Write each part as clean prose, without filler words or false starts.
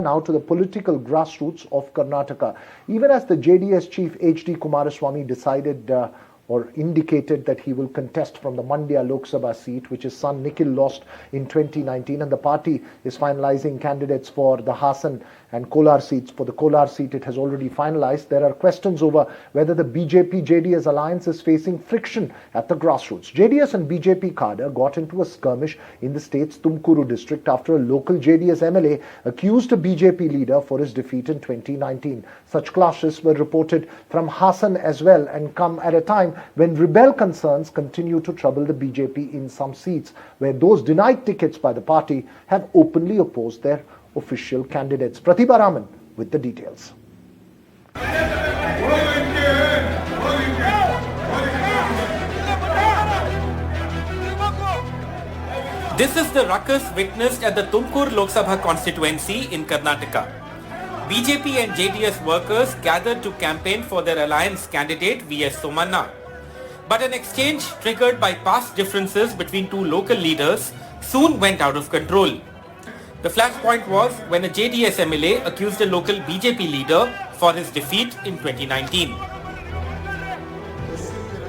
Now to the political grassroots of Karnataka. Even as the JDS chief H.D. Kumaraswamy decided or indicated that he will contest from the Mandya Lok Sabha seat, which his son Nikhil lost in 2019, and the party is finalizing candidates for the Hassan and Kolar seats. For the Kolar seat, it has already finalized. There are questions over whether the BJP-JDS alliance is facing friction at the grassroots. JDS and BJP cadre got into a skirmish in the state's Tumkur district after a local JDS MLA accused a BJP leader for his defeat in 2019. Such clashes were reported from Hassan as well and come at a time when rebel concerns continue to trouble the BJP in some seats, where those denied tickets by the party have openly opposed their official candidates. Pratibha Raman with the details. This is the ruckus witnessed at the Tumkur Lok Sabha constituency in Karnataka. BJP and JDS workers gathered to campaign for their alliance candidate V.S. Somanna. But an exchange triggered by past differences between two local leaders soon went out of control. The flashpoint was when a JDS MLA accused a local BJP leader for his defeat in 2019.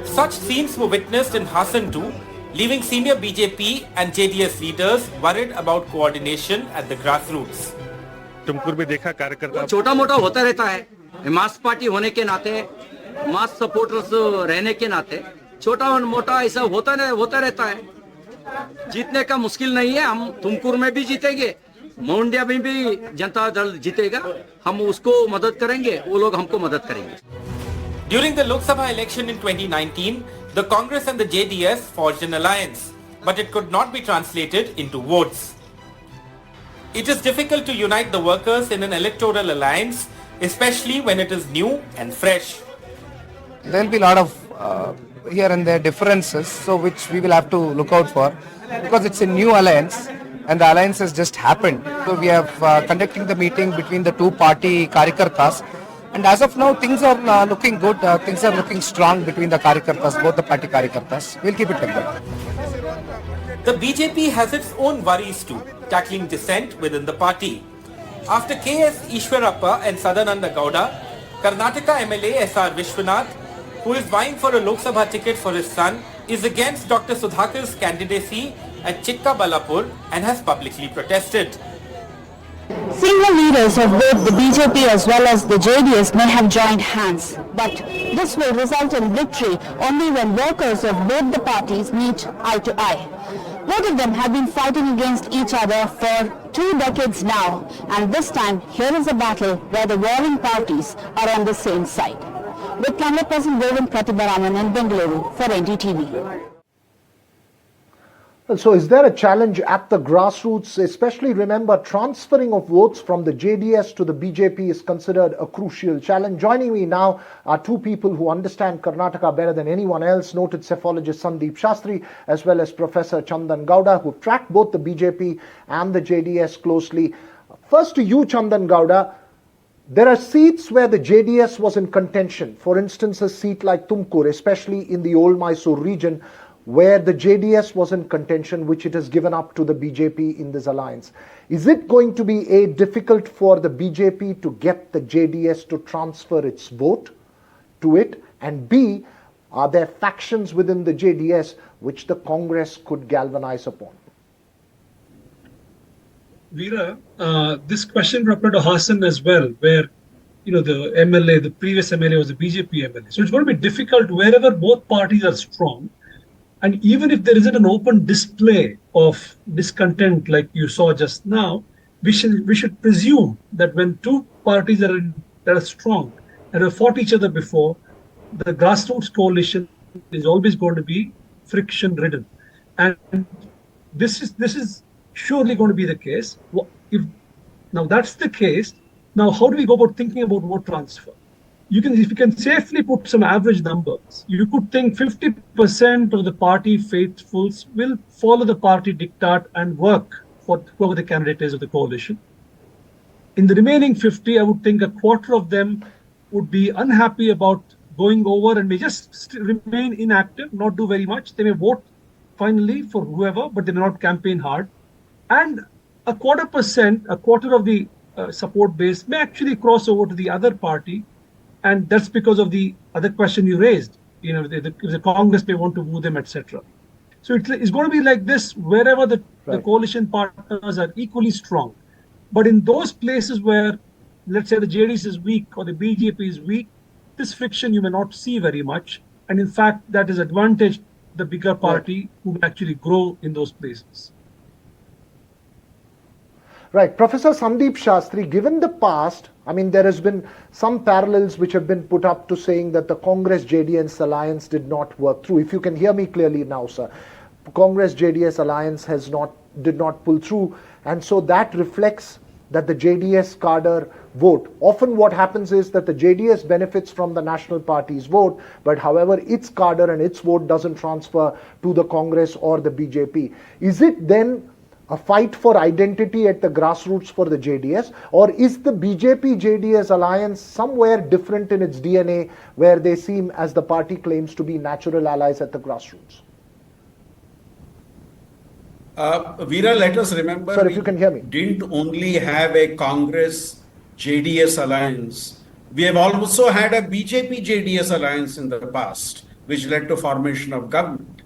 Such scenes were witnessed in Hassan too, leaving senior BJP and JDS leaders worried about coordination at the grassroots. Tumkur में देखा कार्यकर्ता छोटा मोटा होता रहता है, मास party होने के नाते, मास सपोर्टर्स रहने के नाते छोटा और मोटा ऐसा होता रहता है. जीतने का मुश्किल नहीं है. हम तुमकुर में भी जीतेंगे, मोंडिया में भी जनता दल जीतेगा. हम उसको मदद करेंगे, वो लोग हमको मदद करेंगे. During the Lok Sabha election in 2019, the Congress and the JDS forged an alliance, but it could not be translated into votes. It is difficult to unite the workers in an electoral alliance, especially when it is new and fresh. There will be a lot of here and there differences, so which we will have to look out for, because it's a new alliance and the alliance has just happened. So we have conducting the meeting between the two party Karyakartas, and as of now things are looking good, things are looking strong between the Karyakartas, both the party Karyakartas. We'll keep it like that. The BJP has its own worries too, tackling dissent within the party. After K.S. Ishwarappa and Sadananda Gowda, Karnataka MLA S.R. Vishwanath, who is vying for a Lok Sabha ticket for his son, is against Dr. Sudhakar's candidacy at Chikkabalapur and has publicly protested. Senior leaders of both the BJP as well as the JDS may have joined hands, but this will result in victory only when workers of both the parties meet eye to eye. Both of them have been fighting against each other for 2 decades now, and this time here is a battle where the warring parties are on the same side. With camera person Pratibha Raman in Bengaluru for NDTV. So is there a challenge at the grassroots? Especially remember, transferring of votes from the JDS to the BJP is considered a crucial challenge. Joining me now are two people who understand Karnataka better than anyone else, noted cephalogist Sandeep Shastri as well as Professor Chandan Gowda, who tracked both the BJP and the JDS closely. First to you, Chandan Gowda. There are seats where the JDS was in contention. For instance, a seat like Tumkur, especially in the old Mysore region, where the JDS was in contention, which it has given up to the BJP in this alliance. Is it going to be A, difficult for the BJP to get the JDS to transfer its vote to it? And B, are there factions within the JDS which the Congress could galvanize upon? Veera, this question referred to Hassan as well, where the MLA, the previous MLA was the BJP MLA. So it's going to be difficult wherever both parties are strong. And even if there isn't an open display of discontent like you saw just now, we should presume that when two parties that are strong and have fought each other before, the grassroots coalition is always going to be friction-ridden. And this is surely going to be the case. If now that's the case, now how do we go about thinking about vote transfer? If you can safely put some average numbers, you could think 50% of the party faithfuls will follow the party diktat and work for whoever the candidate is of the coalition. In the remaining 50, I would think a quarter of them would be unhappy about going over and may just remain inactive, not do very much. They may vote finally for whoever, but they may not campaign hard. And a quarter of the support base may actually cross over to the other party, and that's because of the other question you raised. The Congress may want to woo them, etc. So it's going to be like this wherever the coalition partners are equally strong. But in those places where, let's say, the JDS is weak or the BJP is weak, this friction you may not see very much. And in fact, that is advantage the bigger party who actually grow in those places. Right. Professor Sandeep Shastri, given the past, I mean, there has been some parallels which have been put up to saying that the Congress-JDS alliance did not work through. If you can hear me clearly now, sir. Congress-JDS alliance did not pull through, and so that reflects that the JDS cadre vote. Often what happens is that the JDS benefits from the National Party's vote, but however its cadre and its vote doesn't transfer to the Congress or the BJP. Is it then a fight for identity at the grassroots for the JDS, or is the BJP-JDS alliance somewhere different in its DNA, where they seem, as the party claims, to be natural allies at the grassroots? Veera, let us remember, sir, if you can hear me, didn't only have a Congress-JDS alliance. We have also had a BJP-JDS alliance in the past, which led to formation of government.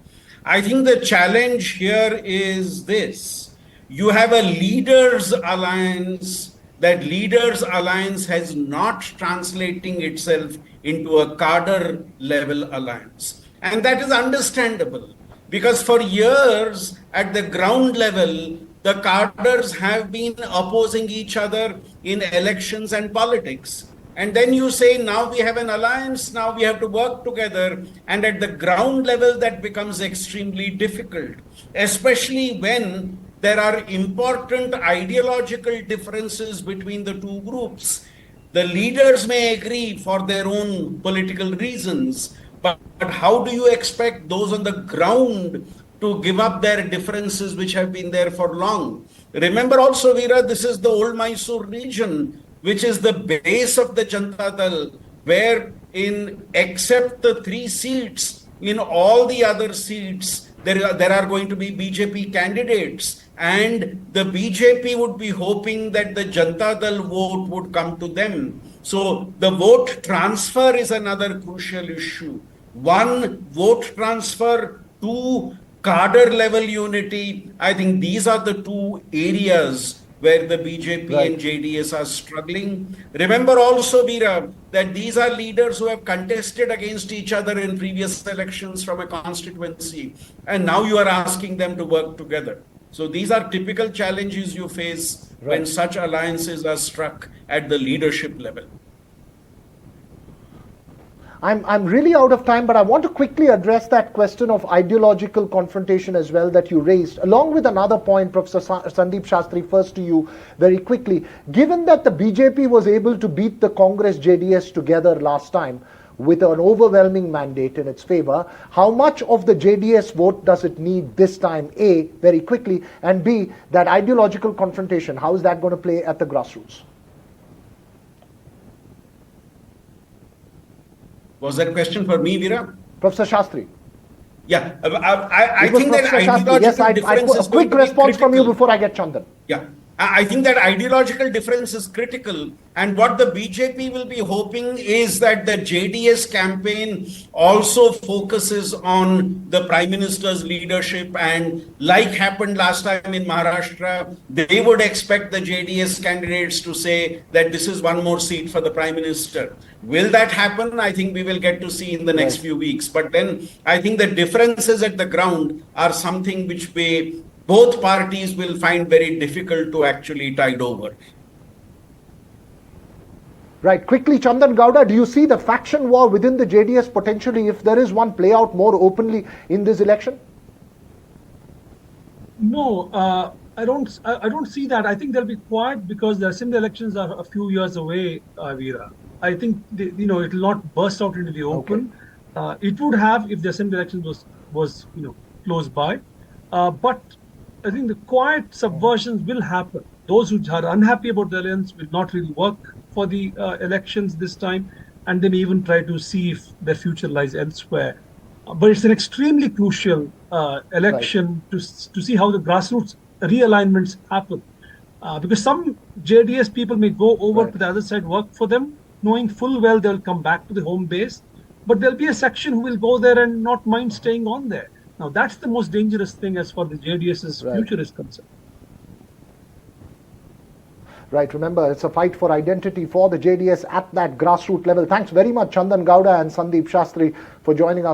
I think the challenge here is this. You have a leaders alliance. That leaders alliance has not translating itself into a cadre level alliance. And that is understandable. Because for years, at the ground level, the cadres have been opposing each other in elections and politics. And then you say, now we have an alliance, now we have to work together. And at the ground level, that becomes extremely difficult, especially when there are important ideological differences between the two groups. The leaders may agree for their own political reasons, but how do you expect those on the ground to give up their differences which have been there for long? Remember also, Veera, this is the old Mysore region, which is the base of the Janata Dal, where except the 3 seats, in all the other seats, there are going to be BJP candidates. And the BJP would be hoping that the Janata Dal vote would come to them. So the vote transfer is another crucial issue. 1, vote transfer. 2, cadre level unity. I think these are the 2 areas where the BJP and JDS are struggling. Remember also, Veera, that these are leaders who have contested against each other in previous elections from a constituency. And now you are asking them to work together. So these are typical challenges you face when such alliances are struck at the leadership level. I'm really out of time, but I want to quickly address that question of ideological confrontation as well that you raised, along with another point, Professor Sandeep Shastri, first to you very quickly. Given that the BJP was able to beat the Congress-JDS together last time with an overwhelming mandate in its favor, how much of the JDS vote does it need this time, A, very quickly, and B, that ideological confrontation, how is that going to play at the grassroots? Was that question for me, Veera? Professor Shastri. Yeah, I think that ideological difference is a quick response from you before I get Chandan. Yeah, I think that ideological difference is critical. And what the BJP will be hoping is that the JDS campaign also focuses on the Prime Minister's leadership. And like happened last time in Maharashtra, they would expect the JDS candidates to say that this is one more seat for the Prime Minister. Will that happen? I think we will get to see in the next few weeks. But then I think the differences at the ground are something which both parties will find very difficult to actually tide over. Right. Quickly, Chandan Gowda, do you see the faction war within the JDS potentially, if there is one, play out more openly in this election? No, I don't see that. I think they'll be quiet because the assembly elections are a few years away, Veera. I think it will not burst out into the open. Okay. It would have if the assembly elections was close by, but I think the quiet subversions will happen. Those who are unhappy about the alliance will not really work for the elections this time, and then even try to see if their future lies elsewhere. But it's an extremely crucial election to see how the grassroots realignments happen. Because some JDS people may go over to the other side, work for them, knowing full well they'll come back to the home base. But there'll be a section who will go there and not mind staying on there. Now, that's the most dangerous thing as far as the JDS's future is concerned. Right, remember, it's a fight for identity for the JDS at that grassroots level. Thanks very much, Chandan Gowda and Sandeep Shastri, for joining us.